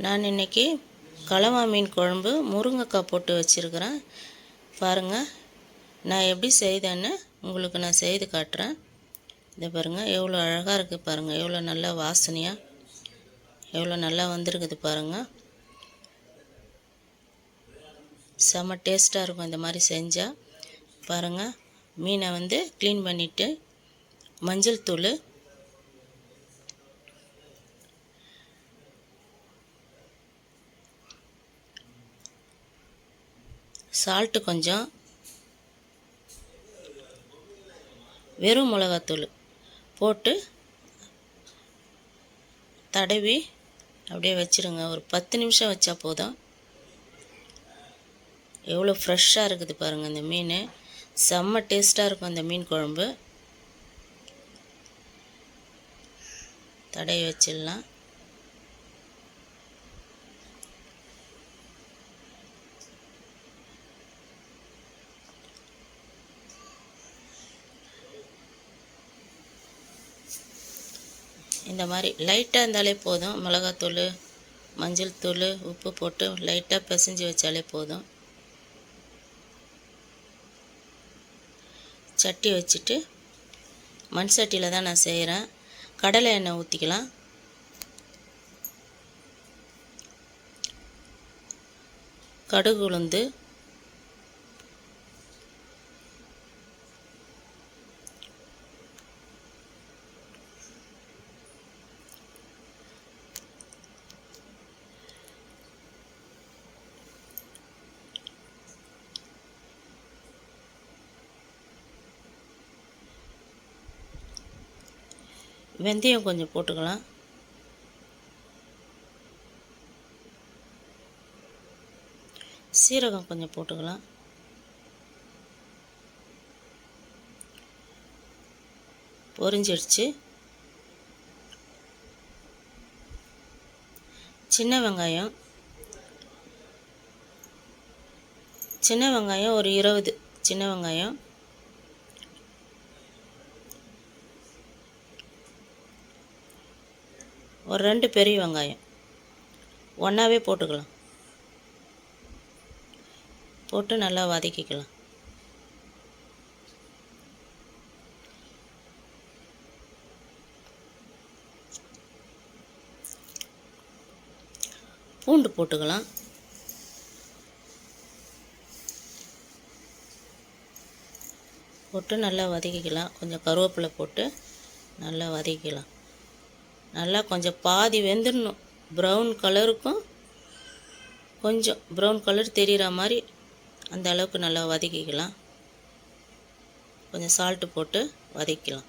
நான் இன்றைக்கி கலவா மீன் குழம்பு முருங்கைக்காய் போட்டு வச்சுருக்கிறேன். பாருங்கள், நான் எப்படி செய்தேன்னு உங்களுக்கு நான் செய்து காட்டுறேன். இதை பாருங்கள், எவ்வளோ அழகாக இருக்குது பாருங்கள், எவ்வளோ நல்லா வாசனையாக எவ்வளோ நல்லா வந்திருக்குது பாருங்கள். செம்ம டேஸ்ட்டாக இருக்கும் இந்த மாதிரி செஞ்சால். பாருங்கள், மீனை க்ளீன் பண்ணிவிட்டு மஞ்சள் தூள், சால்ட்டு கொஞ்சம், வெறும் மிளகாத்தூள் போட்டு தடவி அப்படியே வச்சுருங்க. ஒரு 10 நிமிஷம் வச்சா போதும். எவ்வளோ ஃப்ரெஷ்ஷாக இருக்குது பாருங்கள் இந்த மீன். செம்ம டேஸ்ட்டாக இருக்கும் இந்த மீன் குழம்பு. தடவி வச்சிடலாம். இந்த மாதிரி லைட்டாக இருந்தாலே போதும். மிளகாத்தூள், மஞ்சள் தூள், உப்பு போட்டு லைட்டாக பிசைஞ்சு வச்சாலே போதும். சட்டி வச்சுட்டு, மண் சட்டியில் தான் நான் செய்கிறேன். கடலை எண்ணெய் ஊற்றிக்கலாம். கடுகு, உளுந்து, வெந்தயம் கொஞ்சம் போட்டுக்கலாம். சீரகம் கொஞ்சம் போட்டுக்கலாம். பொரிஞ்சிடுச்சு. சின்ன வெங்காயம் ஒரு 20 சின்ன வெங்காயம், ஒரு 2 பெரிய வெங்காயம் ஒன்றாவே போட்டுக்கலாம். போட்டு நல்லா வதக்கிக்கலாம். பூண்டு போட்டுக்கலாம். போட்டு நல்லா வதக்கிக்கலாம். கொஞ்சம் கருவேப்பிலை போட்டு நல்லா வதக்கிக்கலாம். நல்லா கொஞ்சம் பாதி வெந்துடணும். ப்ரௌன் கலருக்கும் கொஞ்சம் ப்ரௌன் கலர் தெரிகிற மாதிரி அந்த அளவுக்கு நல்லா வதக்கிக்கலாம். கொஞ்சம் சால்ட்டு போட்டு வதக்கிக்கலாம்.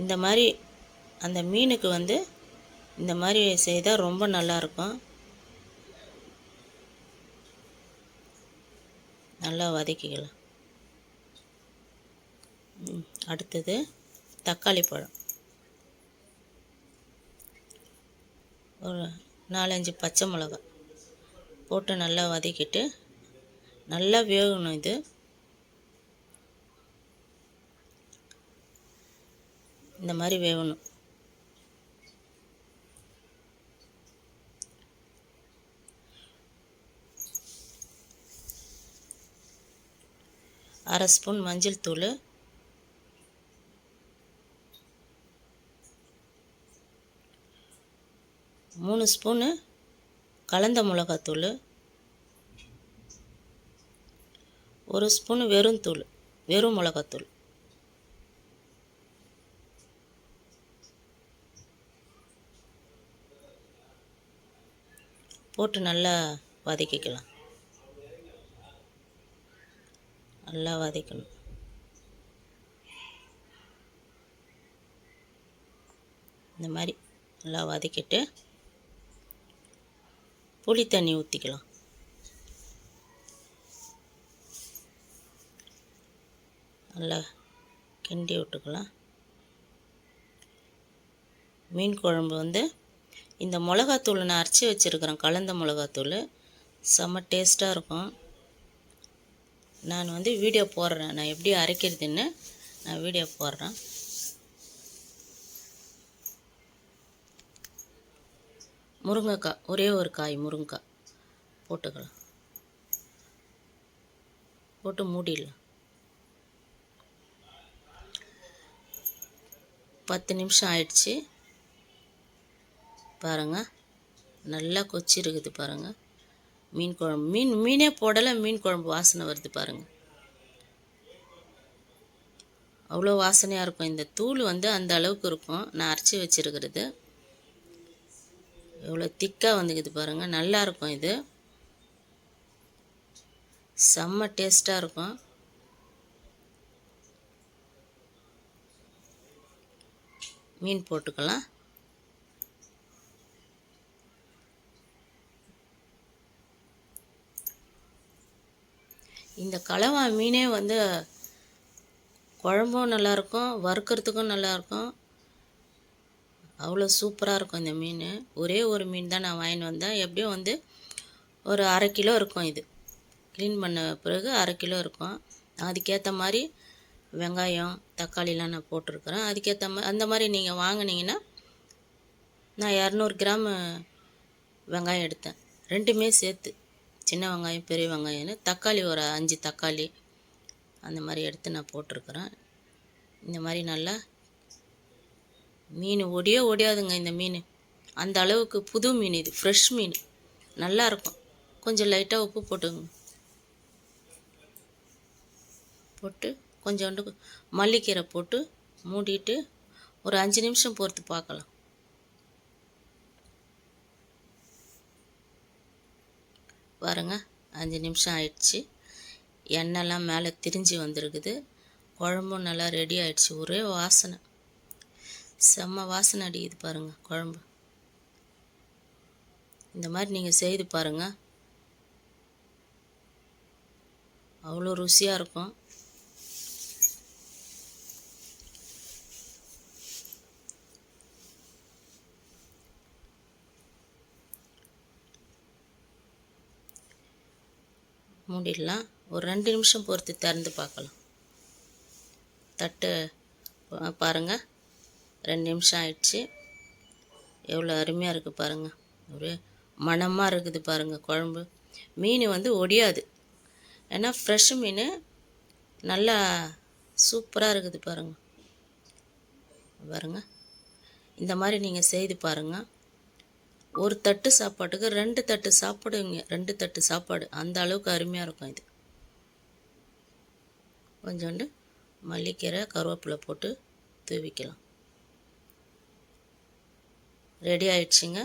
இந்த மாதிரி அந்த மீனுக்கு இந்த மாதிரி செய்தால் ரொம்ப நல்லாயிருக்கும். நல்லா வதக்கிக்கலாம். அடுத்தது தக்காளி பழம், ஒரு 4-5 பச்சை மிளகாய் போட்டு நல்லா வதக்கிட்டு நல்லா வேகணும். இது இந்த மாதிரி வேகணும். அரை ஸ்பூன் மஞ்சள் தூள், மூணு ஸ்பூனு கலந்த மிளகாத்தூள், 1 ஸ்பூனு வெறும் மிளகாத்தூள் போட்டு நல்லா வதக்கிக்கலாம். நல்லா வதக்கணும். இந்த மாதிரி நல்லா வதக்கிட்டு புளி தண்ணி ஊற்றிக்கலாம். நல்லா கிண்டி விட்டுக்கலாம். மீன் குழம்பு இந்த மிளகாத்தூள் நான் அரைச்சி வச்சுருக்கிறேன். கலந்த மிளகாத்தூள் செம்ம டேஸ்ட்டாக இருக்கும். நான் வீடியோ போடுறேன். நான் எப்படி அரைக்கிறதுன்னு நான் வீடியோ போடுறேன். முருங்கைக்காய், ஒரே ஒரு காய் முருங்கைக்காய் போட்டுக்கலாம். போட்டு மூடிடலாம். 10 நிமிஷம் ஆயிடுச்சு பாருங்கள். நல்லா கொச்சிருக்குது பாருங்கள். மீன் குழம்பு மீனே போடலை, மீன் குழம்பு வாசனை வருது பாருங்கள். அவ்வளோ வாசனையாக இருக்கும். இந்த தூள் வந்து அந்த அளவுக்கு இருக்கும். நான் அரைச்சி வச்சுருக்கிறது எவ்வளோ திக்காக வந்துக்குது பாருங்கள். நல்லாயிருக்கும். இது செம்ம டேஸ்ட்டாக இருக்கும். மீன் போட்டுக்கலாம். இந்த கலவா மீனே வந்து குழம்பும் நல்லாயிருக்கும், வறுக்கிறதுக்கும் நல்லாயிருக்கும். அவ்வளோ சூப்பராக இருக்கும் இந்த மீன். ஒரே ஒரு மீன் தான் நான் வாங்கிட்டு வந்தேன். எப்படியும் வந்து ஒரு 1/2 கிலோ இருக்கும். இது க்ளீன் பண்ண பிறகு 1/2 கிலோ இருக்கும். அதுக்கேற்ற மாதிரி வெங்காயம் தக்காளிலாம் நான் போட்டிருக்கிறேன். அதுக்கேற்ற மாதிரி அந்த மாதிரி நீங்கள் வாங்கினீங்கன்னா, நான் 200 கிராம் வெங்காயம் எடுத்தேன். ரெண்டுமே சேர்த்து, சின்ன வெங்காயம் பெரிய வெங்காயம்னு. தக்காளி ஒரு 5 தக்காளி அந்த மாதிரி எடுத்து நான் போட்டிருக்கிறேன். இந்த மாதிரி நல்லா மீன் ஒடியாதுங்க. இந்த மீன் அந்த அளவுக்கு புது மீன், இது ஃப்ரெஷ் மீன், நல்லாயிருக்கும். கொஞ்சம் லைட்டாக உப்பு போட்டுங்க. போட்டு கொஞ்சோண்டு மல்லிக்கீரை போட்டு மூடிட்டு ஒரு 5 நிமிஷம் பொறுத்து பார்க்கலாம். பாருங்க, 5 நிமிஷம் ஆயிடுச்சு. எண்ணெய்லாம் மேலே திரிஞ்சு வந்திருக்குது. குழம்பும் நல்லா ரெடி ஆயிடுச்சு. ஒரே வாசனை, செம்ம வாசனை அடிக்குது பாருங்கள் குழம்பு. இந்த மாதிரி நீங்கள் செய்து பாருங்கள், அவ்வளோ ருசியாக இருக்கும். மூடிடலாம். ஒரு 2 நிமிஷம் பொறுத்து திறந்து பார்க்கலாம். தட்டு பாருங்கள், 2 நிமிஷம் ஆயிடுச்சு. எவ்வளோ அருமையாக இருக்குது பாருங்கள். ஒரே மணமாக இருக்குது பாருங்கள் குழம்பு. மீன் வந்து ஒடியாது, ஏன்னா ஃப்ரெஷ் மீன். நல்லா சூப்பராக இருக்குது பாருங்கள். பாருங்கள், இந்த மாதிரி நீங்கள் செய்து பாருங்கள். ஒரு தட்டு சாப்பாட்டுக்கு 2 தட்டு சாப்பிடுவீங்க. 2 தட்டு சாப்பாடு, அந்த அளவுக்கு அருமையாக இருக்கும். இது கொஞ்சோண்டு மல்லிக்கீரை கருவேப்பிலை போட்டு தூவிக்கலாம். ரெடி ஆயிடுச்சுங்க.